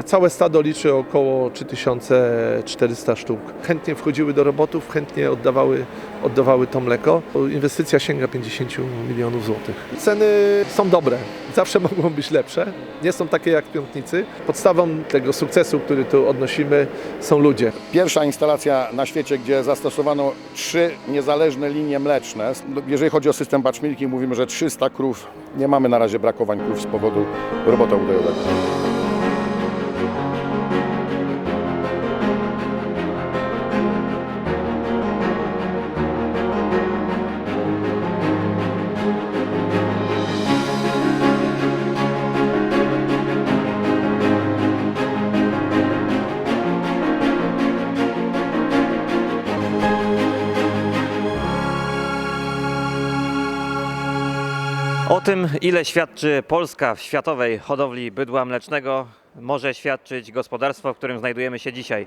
Całe stado liczy około 3400 sztuk. Chętnie wchodziły do robotów, chętnie oddawały to mleko. Inwestycja sięga 50 milionów złotych. Ceny są dobre, zawsze mogą być lepsze, nie są takie jak w Piątnicy. Podstawą tego sukcesu, który tu odnosimy, są ludzie. Pierwsza instalacja na świecie, gdzie zastosowano 3 niezależne linie mleczne. Jeżeli chodzi o system batch milking, mówimy, że 300 krów. Nie mamy na razie brakowań krów z powodu robota udojowego. O tym, ile świadczy Polska w światowej hodowli bydła mlecznego, może świadczyć gospodarstwo, w którym znajdujemy się dzisiaj.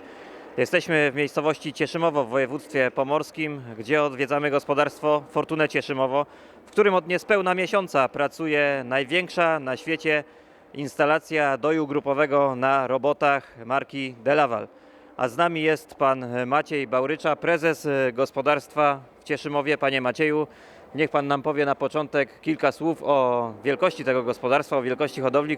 Jesteśmy w miejscowości Cieszymowo w województwie pomorskim, gdzie odwiedzamy gospodarstwo Fortunę Cieszymowo, w którym od niespełna miesiąca pracuje największa na świecie instalacja doju grupowego na robotach marki DeLaval. A z nami jest pan Maciej Bałrycza, prezes gospodarstwa w Cieszymowie. Panie Macieju, niech pan nam powie na początek kilka słów o wielkości tego gospodarstwa, o wielkości hodowli,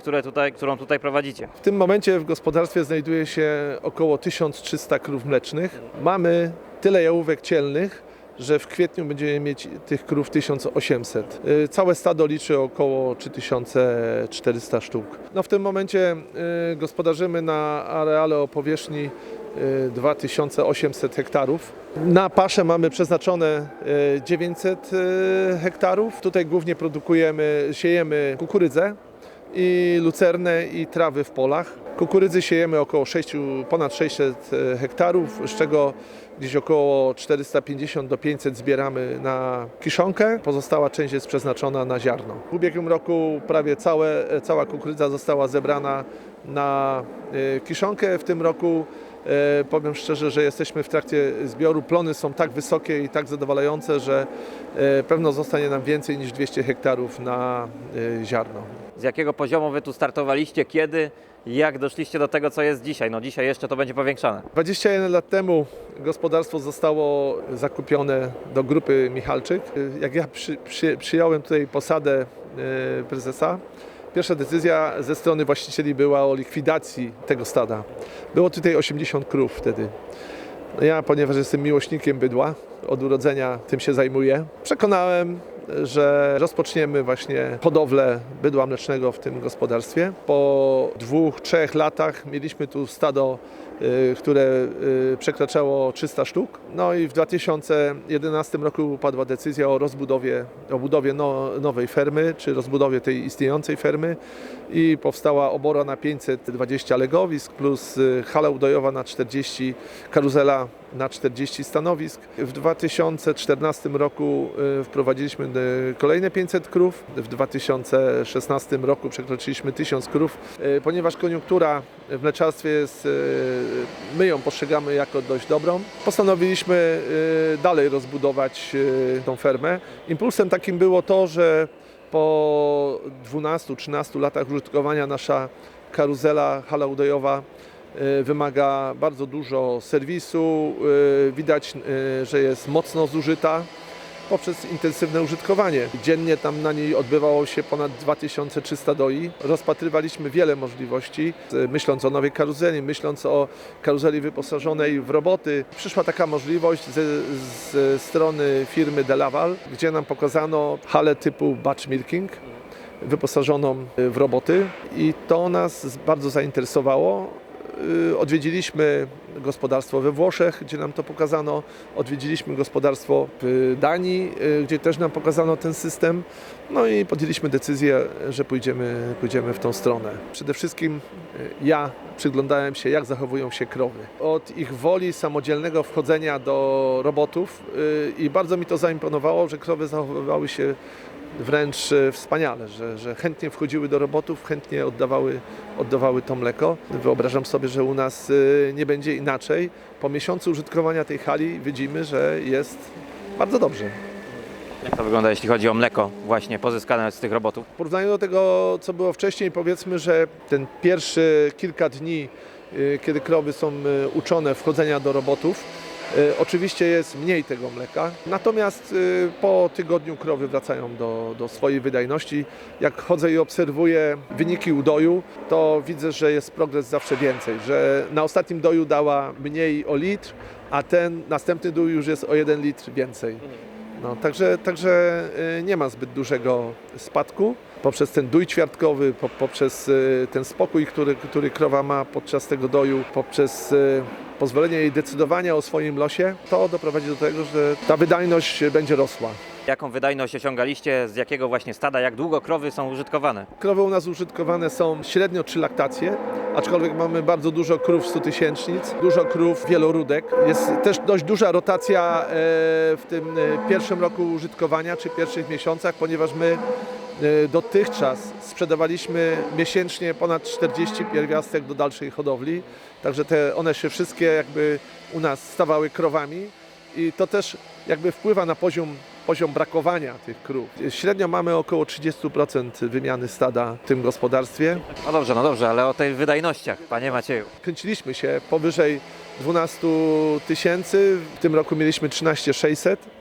którą tutaj prowadzicie. W tym momencie w gospodarstwie znajduje się około 1300 krów mlecznych. Mamy tyle jałówek cielnych, że w kwietniu będziemy mieć tych krów 1800. Całe stado liczy około 3400 sztuk. W tym momencie gospodarzymy na areale o powierzchni 2800 hektarów. Na paszę mamy przeznaczone 900 hektarów. Tutaj głównie siejemy kukurydzę i lucernę i trawy w polach. Kukurydzy siejemy około ponad 600 hektarów, z czego gdzieś około 450 do 500 zbieramy na kiszonkę. Pozostała część jest przeznaczona na ziarno. W ubiegłym roku prawie cała kukurydza została zebrana na kiszonkę. W tym roku powiem szczerze, że jesteśmy w trakcie zbioru. Plony są tak wysokie i tak zadowalające, że pewno zostanie nam więcej niż 200 hektarów na ziarno. Z jakiego poziomu wy tu startowaliście, kiedy i jak doszliście do tego, co jest dzisiaj? No dzisiaj jeszcze to będzie powiększane. 21 lat temu gospodarstwo zostało zakupione do grupy Michalczyk. Jak ja przyjąłem tutaj posadę prezesa, pierwsza decyzja ze strony właścicieli była o likwidacji tego stada. Było tutaj 80 krów wtedy. Ja, ponieważ jestem miłośnikiem bydła, od urodzenia tym się zajmuję, przekonałem, że rozpoczniemy właśnie hodowlę bydła mlecznego w tym gospodarstwie. Po 2-3 latach mieliśmy tu stado, które przekraczało 300 sztuk. No i w 2011 roku padła decyzja o budowie nowej fermy, czy rozbudowie tej istniejącej fermy i powstała obora na 520 legowisk plus hala udojowa na 40, karuzela na 40 stanowisk. W 2014 roku wprowadziliśmy kolejne 500 krów. W 2016 roku przekroczyliśmy 1000 krów. Ponieważ koniunktura w mleczarstwie my ją postrzegamy jako dość dobrą, postanowiliśmy dalej rozbudować tą fermę. Impulsem takim było to, że po 12-13 latach użytkowania nasza karuzela, hala udojowa wymaga bardzo dużo serwisu. Widać, że jest mocno zużyta poprzez intensywne użytkowanie. Dziennie tam na niej odbywało się ponad 2300 doi. Rozpatrywaliśmy wiele możliwości, myśląc o nowej karuzeli, myśląc o karuzeli wyposażonej w roboty. Przyszła taka możliwość ze strony firmy DeLaval, gdzie nam pokazano halę typu batch milking, wyposażoną w roboty i to nas bardzo zainteresowało. Odwiedziliśmy gospodarstwo we Włoszech, gdzie nam to pokazano. Odwiedziliśmy gospodarstwo w Danii, gdzie też nam pokazano ten system. No i podjęliśmy decyzję, że pójdziemy w tą stronę. Przede wszystkim ja przyglądałem się, jak zachowują się krowy. Od ich woli samodzielnego wchodzenia do robotów i bardzo mi to zaimponowało, że krowy zachowywały się wręcz wspaniale, że chętnie wchodziły do robotów, chętnie oddawały to mleko. Wyobrażam sobie, że u nas nie będzie inaczej. Po miesiącu użytkowania tej hali widzimy, że jest bardzo dobrze. Jak to wygląda, jeśli chodzi o mleko właśnie pozyskane z tych robotów? W porównaniu do tego, co było wcześniej, powiedzmy, że ten pierwszy kilka dni, kiedy krowy są uczone wchodzenia do robotów, oczywiście jest mniej tego mleka, natomiast po tygodniu krowy wracają do swojej wydajności. Jak chodzę i obserwuję wyniki udoju, to widzę, że jest progres zawsze więcej, że na ostatnim doju dała mniej o litr, a ten następny dój już jest o 1 litr więcej. No, także nie ma zbyt dużego spadku poprzez ten dój ćwiartkowy, poprzez ten spokój, który krowa ma podczas tego doju, poprzez pozwolenie jej decydowania o swoim losie, to doprowadzi do tego, że ta wydajność będzie rosła. Jaką wydajność osiągaliście, z jakiego właśnie stada, jak długo krowy są użytkowane? Krowy u nas użytkowane są średnio 3 laktacje, aczkolwiek mamy bardzo dużo krów 100-tysięcznic, dużo krów wieloródek. Jest też dość duża rotacja w tym pierwszym roku użytkowania, czy pierwszych miesiącach, ponieważ my dotychczas sprzedawaliśmy miesięcznie ponad 40 pierwiastek do dalszej hodowli, także one się wszystkie jakby u nas stawały krowami i to też jakby wpływa na poziom brakowania tych krów. Średnio mamy około 30% wymiany stada w tym gospodarstwie. No dobrze, ale o tej wydajnościach, panie Macieju. Kręciliśmy się powyżej 12 tysięcy, w tym roku mieliśmy 13 600.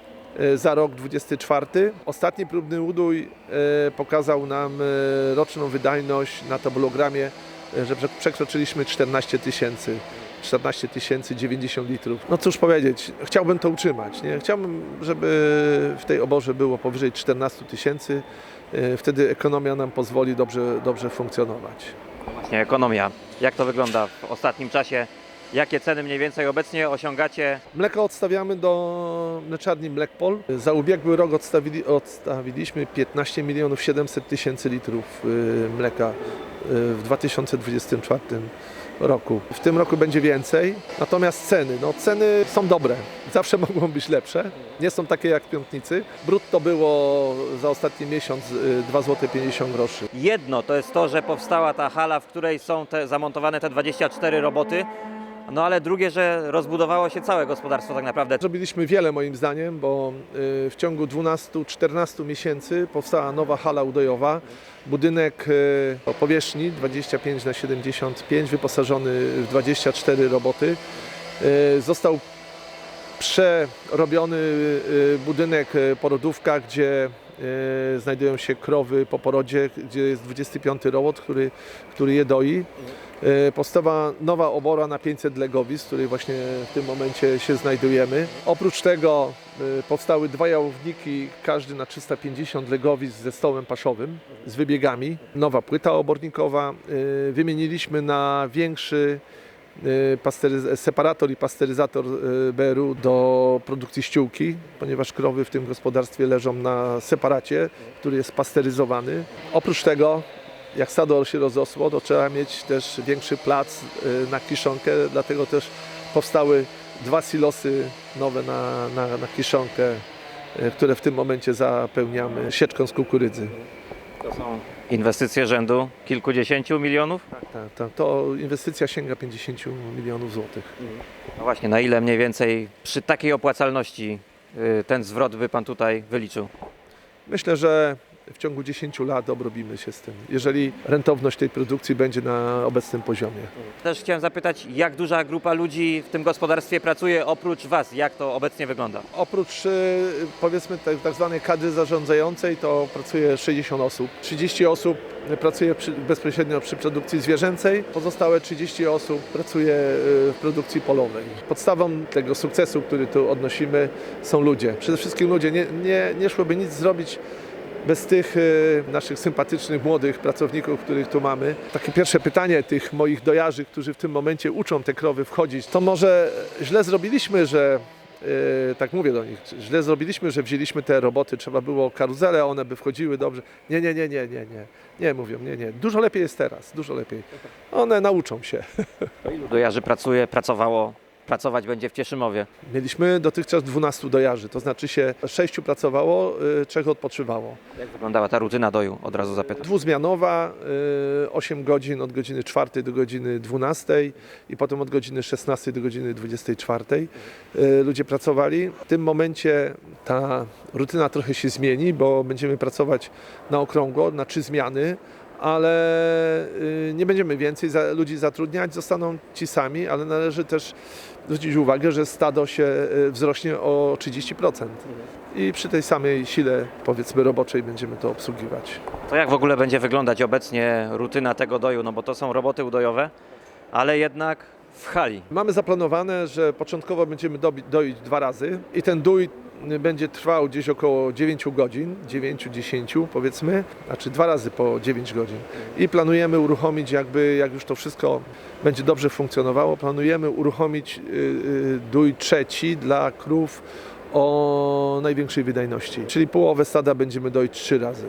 Za rok 24. Ostatni próbny udój pokazał nam roczną wydajność na tabulogramie, że przekroczyliśmy 14 tysięcy 90 litrów. No cóż powiedzieć, chciałbym to utrzymać. Nie? Chciałbym, żeby w tej oborze było powyżej 14 tysięcy. Wtedy ekonomia nam pozwoli dobrze funkcjonować. Właśnie ekonomia. Jak to wygląda w ostatnim czasie? Jakie ceny mniej więcej obecnie osiągacie? Mleko odstawiamy do mleczarni Mlekpol. Za ubiegły rok odstawiliśmy 15 700 000 litrów mleka w 2024 roku. W tym roku będzie więcej, natomiast ceny są dobre. Zawsze mogą być lepsze. Nie są takie jak w Piątnicy. Brutto było za ostatni miesiąc 2,50 zł. Jedno to jest to, że powstała ta hala, w której są zamontowane te 24 roboty. No ale drugie, że rozbudowało się całe gospodarstwo tak naprawdę. Zrobiliśmy wiele moim zdaniem, bo w ciągu 12-14 miesięcy powstała nowa hala udojowa. Budynek o powierzchni 25×75, wyposażony w 24 roboty. Został przerobiony budynek porodówka, gdzie znajdują się krowy po porodzie, gdzie jest 25 robot, który je doi. Powstała nowa obora na 500 legowisk, w której właśnie w tym momencie się znajdujemy. Oprócz tego powstały 2 jałowniki, każdy na 350 legowisk ze stołem paszowym, z wybiegami. Nowa płyta obornikowa. Wymieniliśmy na większy separator i pasteryzator BRU do produkcji ściółki, ponieważ krowy w tym gospodarstwie leżą na separacie, który jest pasteryzowany. Oprócz tego, jak stado się rozrosło, to trzeba mieć też większy plac na kiszonkę, dlatego też powstały 2 silosy nowe na kiszonkę, które w tym momencie zapełniamy sieczką z kukurydzy. To są inwestycje rzędu kilkudziesięciu milionów? Tak. To inwestycja sięga 50 milionów złotych. No właśnie, na ile mniej więcej przy takiej opłacalności ten zwrot by pan tutaj wyliczył? Myślę, że w ciągu 10 lat obrobimy się z tym, jeżeli rentowność tej produkcji będzie na obecnym poziomie. Też chciałem zapytać, jak duża grupa ludzi w tym gospodarstwie pracuje oprócz was? Jak to obecnie wygląda? Oprócz powiedzmy tak zwanej kadry zarządzającej to pracuje 60 osób. 30 osób pracuje bezpośrednio przy produkcji zwierzęcej, pozostałe 30 osób pracuje w produkcji polowej. Podstawą tego sukcesu, który tu odnosimy, są ludzie. Przede wszystkim ludzie. Nie szłoby nic zrobić bez tych naszych sympatycznych, młodych pracowników, których tu mamy. Takie pierwsze pytanie tych moich dojarzy, którzy w tym momencie uczą te krowy wchodzić, to może źle zrobiliśmy, że tak mówię do nich, źle zrobiliśmy, że wzięliśmy te roboty, trzeba było karuzelę, one by wchodziły dobrze. Nie, mówią, nie. Dużo lepiej jest teraz, dużo lepiej. One nauczą się. Ilu dojarzy pracowało pracować będzie w Cieszymowie? Mieliśmy dotychczas 12 dojarzy, to znaczy się 6 pracowało, 3 odpoczywało. Jak wyglądała ta rutyna doju? Od razu zapytam. Dwuzmianowa, 8 godzin od godziny 4 do godziny 12 i potem od godziny 16 do godziny 24 ludzie pracowali. W tym momencie ta rutyna trochę się zmieni, bo będziemy pracować na okrągło, na 3 zmiany, ale nie będziemy więcej ludzi zatrudniać, zostaną ci sami, ale należy też zwrócić uwagę, że stado się wzrośnie o 30% i przy tej samej sile, powiedzmy, roboczej będziemy to obsługiwać. To jak w ogóle będzie wyglądać obecnie rutyna tego doju? No bo to są roboty udojowe, ale jednak w hali. Mamy zaplanowane, że początkowo będziemy doić 2 razy i ten dój będzie trwał gdzieś około 9 godzin, 9-10 powiedzmy, znaczy 2 razy po 9 godzin. I planujemy uruchomić jak już to wszystko będzie dobrze funkcjonowało, planujemy uruchomić dój trzeci dla krów o największej wydajności, czyli połowę stada będziemy doić 3 razy.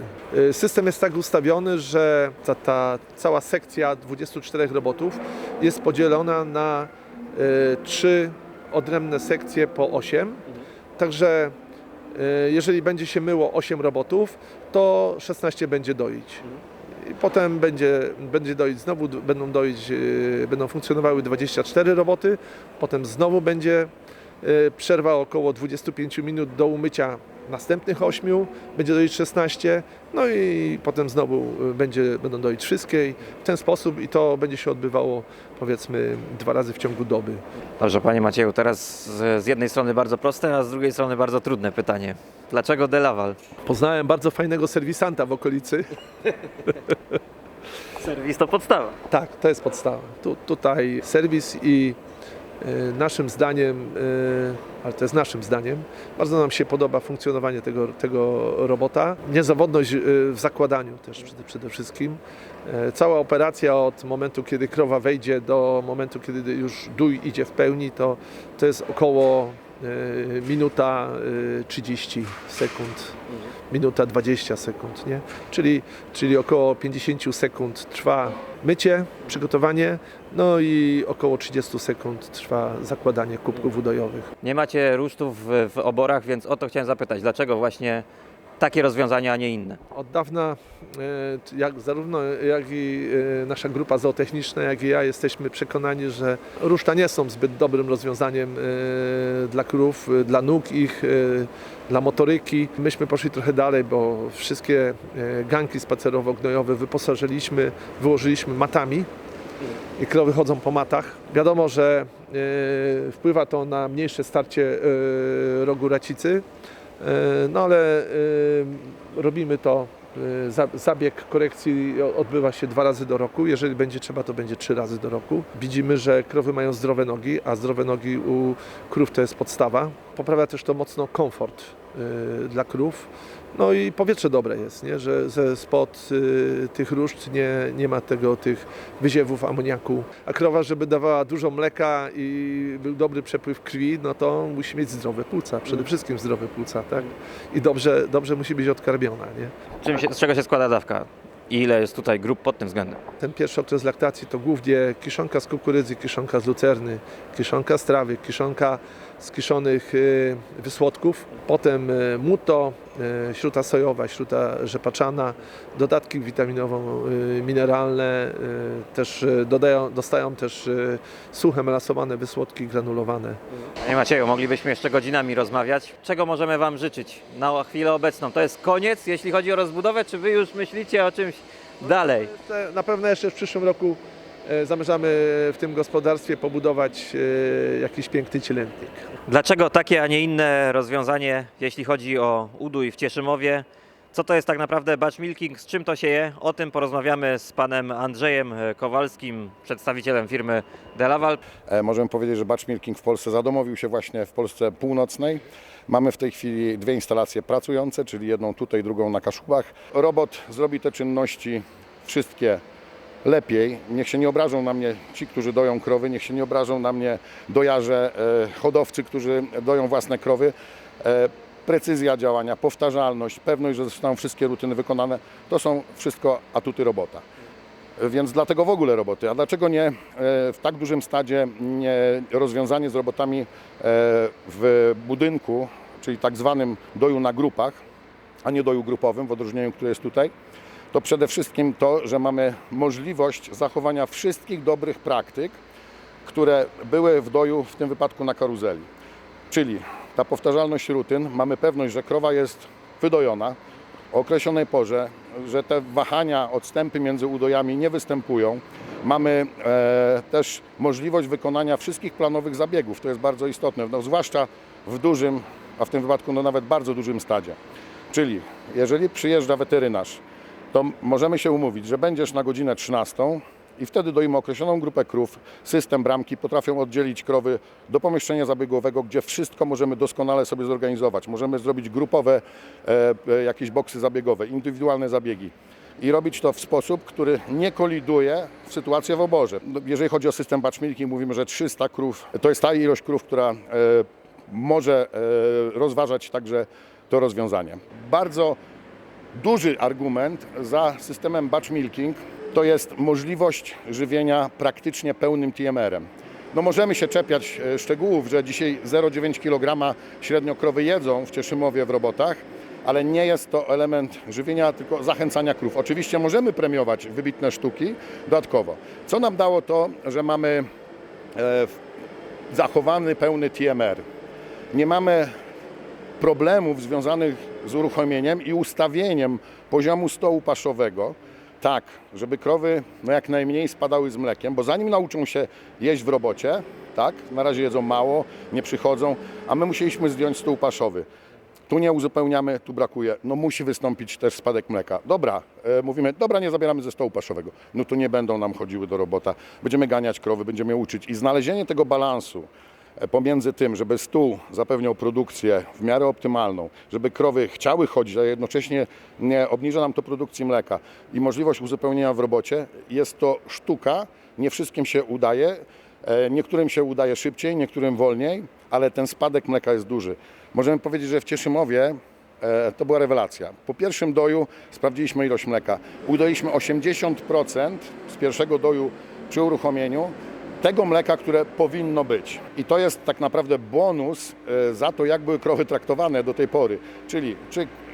System jest tak ustawiony, że ta cała sekcja 24 robotów jest podzielona na 3 odrębne sekcje po 8. Także jeżeli będzie się myło 8 robotów, to 16 będzie doić. I potem będzie doić znowu, będą funkcjonowały 24 roboty, potem znowu będzie przerwa około 25 minut do umycia następnych 8, będzie doić 16, no i potem znowu będą doić wszystkie w ten sposób i to będzie się odbywało powiedzmy 2 razy w ciągu doby. Dobrze, Panie Macieju, teraz z jednej strony bardzo proste, a z drugiej strony bardzo trudne pytanie. Dlaczego De Laval? Poznałem bardzo fajnego serwisanta w okolicy. Serwis to podstawa. Tak, to jest podstawa. Tutaj serwis i naszym zdaniem, ale to jest naszym zdaniem, bardzo nam się podoba funkcjonowanie tego robota. Niezawodność w zakładaniu też przede wszystkim. Cała operacja od momentu, kiedy krowa wejdzie do momentu, kiedy już dój idzie w pełni, to jest około minuta 30 sekund, minuta 20 sekund, nie? Czyli około 50 sekund trwa mycie, przygotowanie, no i około 30 sekund trwa zakładanie kubków udojowych. Nie macie rusztów w oborach, więc o to chciałem zapytać. Dlaczego właśnie takie rozwiązania, a nie inne? Od dawna zarówno nasza grupa zootechniczna, jak i ja jesteśmy przekonani, że ruszta nie są zbyt dobrym rozwiązaniem dla krów, dla nóg ich, dla motoryki. Myśmy poszli trochę dalej, bo wszystkie ganki spacerowo-gnojowe wyłożyliśmy matami i krowy chodzą po matach. Wiadomo, że wpływa to na mniejsze starcie rogu racicy, no ale robimy to, zabieg korekcji odbywa się 2 razy do roku, jeżeli będzie trzeba, to będzie 3 razy do roku. Widzimy, że krowy mają zdrowe nogi, a zdrowe nogi u krów to jest podstawa. Poprawia też to mocno komfort dla krów. No i powietrze dobre jest, nie? Że spod tych ruszt nie ma tych wyziewów amoniaku. A krowa, żeby dawała dużo mleka i był dobry przepływ krwi, no to musi mieć zdrowe płuca, przede wszystkim zdrowe płuca, tak? I dobrze musi być odkarmiona, nie? Z czego się składa dawka? I ile jest tutaj grup pod tym względem? Ten pierwszy okres laktacji to głównie kiszonka z kukurydzy, kiszonka z lucerny, kiszonka z trawy, kiszonka z kiszonych wysłodków, potem muto, śruta sojowa, śruta rzepaczana, dodatki witaminowo-mineralne, też dostają też suche, melasowane wysłodki granulowane. Panie Macieju, moglibyśmy jeszcze godzinami rozmawiać. Czego możemy Wam życzyć na chwilę obecną? To jest koniec, jeśli chodzi o rozbudowę, czy Wy już myślicie o czymś dalej? Na pewno jeszcze w przyszłym roku zamierzamy w tym gospodarstwie pobudować jakiś piękny cielętnik. Dlaczego takie, a nie inne rozwiązanie, jeśli chodzi o udój w Cieszymowie? Co to jest tak naprawdę batch milking, z czym to się je? O tym porozmawiamy z panem Andrzejem Kowalskim, przedstawicielem firmy De Laval. Możemy powiedzieć, że batch milking w Polsce zadomowił się właśnie w Polsce północnej. Mamy w tej chwili 2 instalacje pracujące, czyli jedną tutaj, drugą na Kaszubach. Robot zrobi te czynności wszystkie lepiej. Niech się nie obrażą na mnie ci, którzy doją krowy, niech się nie obrażą na mnie dojarze, hodowcy, którzy doją własne krowy. Precyzja działania, powtarzalność, pewność, że zostaną wszystkie rutyny wykonane, to są wszystko atuty robota. Więc dlatego w ogóle roboty. A dlaczego nie w tak dużym stadzie nie rozwiązanie z robotami w budynku, czyli tak zwanym doju na grupach, a nie doju grupowym w odróżnieniu, które jest tutaj? To przede wszystkim to, że mamy możliwość zachowania wszystkich dobrych praktyk, które były w doju, w tym wypadku na karuzeli. Czyli ta powtarzalność rutyn, mamy pewność, że krowa jest wydojona o określonej porze, że te wahania, odstępy między udojami nie występują. Mamy też możliwość wykonania wszystkich planowych zabiegów, to jest bardzo istotne, no, zwłaszcza w dużym, a w tym wypadku no, nawet bardzo dużym stadzie. Czyli jeżeli przyjeżdża weterynarz, to możemy się umówić, że będziesz na godzinę 13 i wtedy doimy określoną grupę krów, system bramki, potrafią oddzielić krowy do pomieszczenia zabiegowego, gdzie wszystko możemy doskonale sobie zorganizować. Możemy zrobić grupowe jakieś boksy zabiegowe, indywidualne zabiegi i robić to w sposób, który nie koliduje w sytuację w oborze. Jeżeli chodzi o system batch milking, mówimy, że 300 krów to jest ta ilość krów, która może rozważać także to rozwiązanie. Bardzo duży argument za systemem batch milking to jest możliwość żywienia praktycznie pełnym TMR-em. No możemy się czepiać szczegółów, że dzisiaj 0,9 kg średnio krowy jedzą w Cieszymowie w robotach, ale nie jest to element żywienia, tylko zachęcania krów. Oczywiście możemy premiować wybitne sztuki dodatkowo. Co nam dało to, że mamy zachowany pełny TMR. Nie mamy problemów związanych z uruchomieniem i ustawieniem poziomu stołu paszowego, tak, żeby krowy no jak najmniej spadały z mlekiem, bo zanim nauczą się jeść w robocie, tak, na razie jedzą mało, nie przychodzą, a my musieliśmy zdjąć stół paszowy. Tu nie uzupełniamy, tu brakuje, no musi wystąpić też spadek mleka. Dobra, mówimy, dobra, nie zabieramy ze stołu paszowego. No to nie będą nam chodziły do robota, będziemy ganiać krowy, będziemy je uczyć i znalezienie tego balansu pomiędzy tym, żeby stół zapewniał produkcję w miarę optymalną, żeby krowy chciały chodzić, a jednocześnie nie obniża nam to produkcji mleka i możliwość uzupełnienia w robocie, jest to sztuka, nie wszystkim się udaje, niektórym się udaje szybciej, niektórym wolniej, ale ten spadek mleka jest duży. Możemy powiedzieć, że w Cieszymowie to była rewelacja. Po pierwszym doju sprawdziliśmy ilość mleka. Udoiliśmy 80% z pierwszego doju przy uruchomieniu tego mleka, które powinno być. I to jest tak naprawdę bonus za to, jak były krowy traktowane do tej pory. Czyli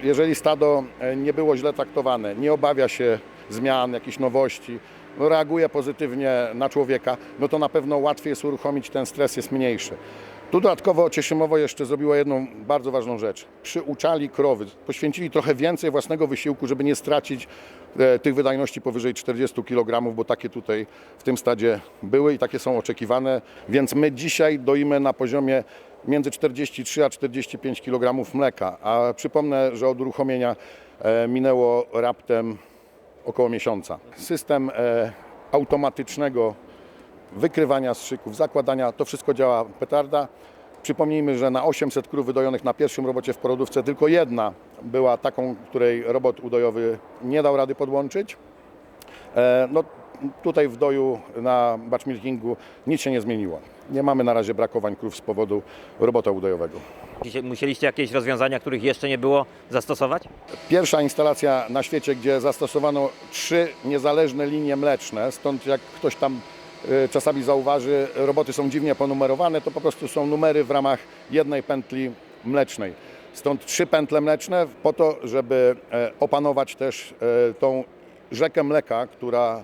jeżeli stado nie było źle traktowane, nie obawia się zmian, jakichś nowości, no reaguje pozytywnie na człowieka, no to na pewno łatwiej jest uruchomić, ten stres jest mniejszy. Tu dodatkowo Cieszymowo jeszcze zrobiło jedną bardzo ważną rzecz. Przyuczali krowy, poświęcili trochę więcej własnego wysiłku, żeby nie stracić tych wydajności powyżej 40 kg, bo takie tutaj w tym stadzie były i takie są oczekiwane. Więc my dzisiaj doimy na poziomie między 43 a 45 kg mleka. A przypomnę, że od uruchomienia minęło raptem około miesiąca. System automatycznego wykrywania strzyków, zakładania, to wszystko działa petarda. Przypomnijmy, że na 800 krów wydojonych na pierwszym robocie w porodówce tylko jedna była taką, której robot udojowy nie dał rady podłączyć. No, tutaj w doju na batch milkingu nic się nie zmieniło. Nie mamy na razie brakowań krów z powodu robota udojowego. Musieliście jakieś rozwiązania, których jeszcze nie było, zastosować? Pierwsza instalacja na świecie, gdzie zastosowano 3 niezależne linie mleczne, stąd jak ktoś tam czasami zauważy, roboty są dziwnie ponumerowane, to po prostu są numery w ramach jednej pętli mlecznej. Stąd 3 pętle mleczne po to, żeby opanować też tą rzekę mleka, która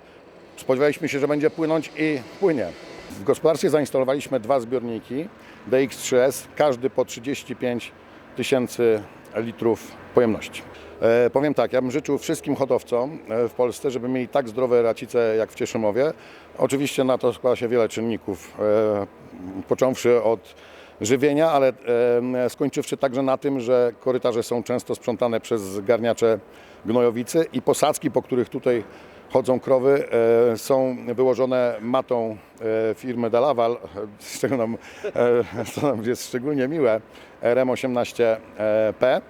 spodziewaliśmy się, że będzie płynąć i płynie. W gospodarstwie zainstalowaliśmy 2 zbiorniki DX3S, każdy po 35 000 litrów pojemności. Powiem tak, ja bym życzył wszystkim hodowcom w Polsce, żeby mieli tak zdrowe racice jak w Cieszymowie. Oczywiście na to składa się wiele czynników, począwszy od żywienia, ale skończywszy także na tym, że korytarze są często sprzątane przez garniacze gnojowicy i posadzki, po których tutaj chodzą krowy, są wyłożone matą firmy Delaval, co nam jest szczególnie miłe, RM18P,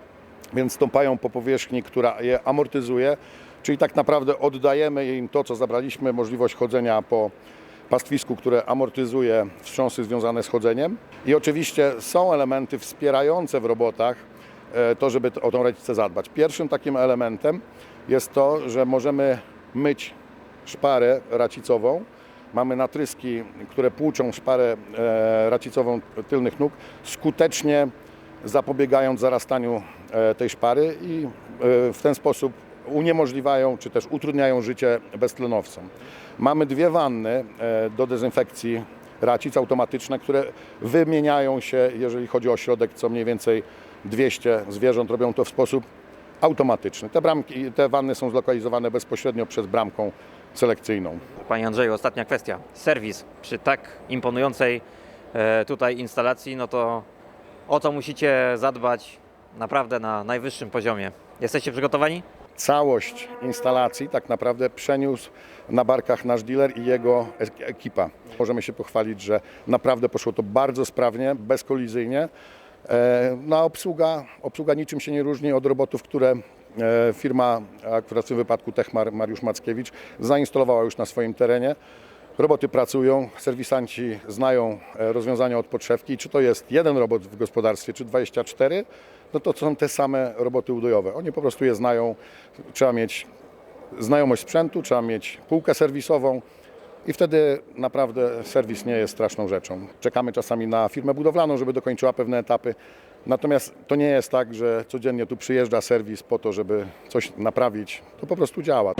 więc stąpają po powierzchni, która je amortyzuje, czyli tak naprawdę oddajemy im to, co zabraliśmy, możliwość chodzenia po pastwisku, które amortyzuje wstrząsy związane z chodzeniem. I oczywiście są elementy wspierające w robotach to, żeby o tą racicę zadbać. Pierwszym takim elementem jest to, że możemy myć szparę racicową, mamy natryski, które płuczą szparę racicową tylnych nóg, skutecznie zapobiegając zarastaniu tej szpary i w ten sposób uniemożliwiają czy też utrudniają życie beztlenowcom. Mamy 2 wanny do dezynfekcji racic automatyczne, które wymieniają się, jeżeli chodzi o środek, co mniej więcej 200 zwierząt robią to w sposób automatyczny. Te wanny są zlokalizowane bezpośrednio przed bramką selekcyjną. Panie Andrzeju, ostatnia kwestia. Serwis przy tak imponującej tutaj instalacji, no to o to musicie zadbać naprawdę na najwyższym poziomie. Jesteście przygotowani? Całość instalacji tak naprawdę przeniósł na barkach nasz dealer i jego ekipa. Możemy się pochwalić, że naprawdę poszło to bardzo sprawnie, bezkolizyjnie. No, obsługa niczym się nie różni od robotów, które firma, akurat w tym wypadku Techmar Mariusz Mackiewicz, zainstalowała już na swoim terenie. Roboty pracują, serwisanci znają rozwiązania od podszewki. Czy to jest jeden robot w gospodarstwie, czy 24, no to są te same roboty udojowe. Oni po prostu je znają. Trzeba mieć znajomość sprzętu, trzeba mieć półkę serwisową i wtedy naprawdę serwis nie jest straszną rzeczą. Czekamy czasami na firmę budowlaną, żeby dokończyła pewne etapy. Natomiast to nie jest tak, że codziennie tu przyjeżdża serwis po to, żeby coś naprawić. To po prostu działa.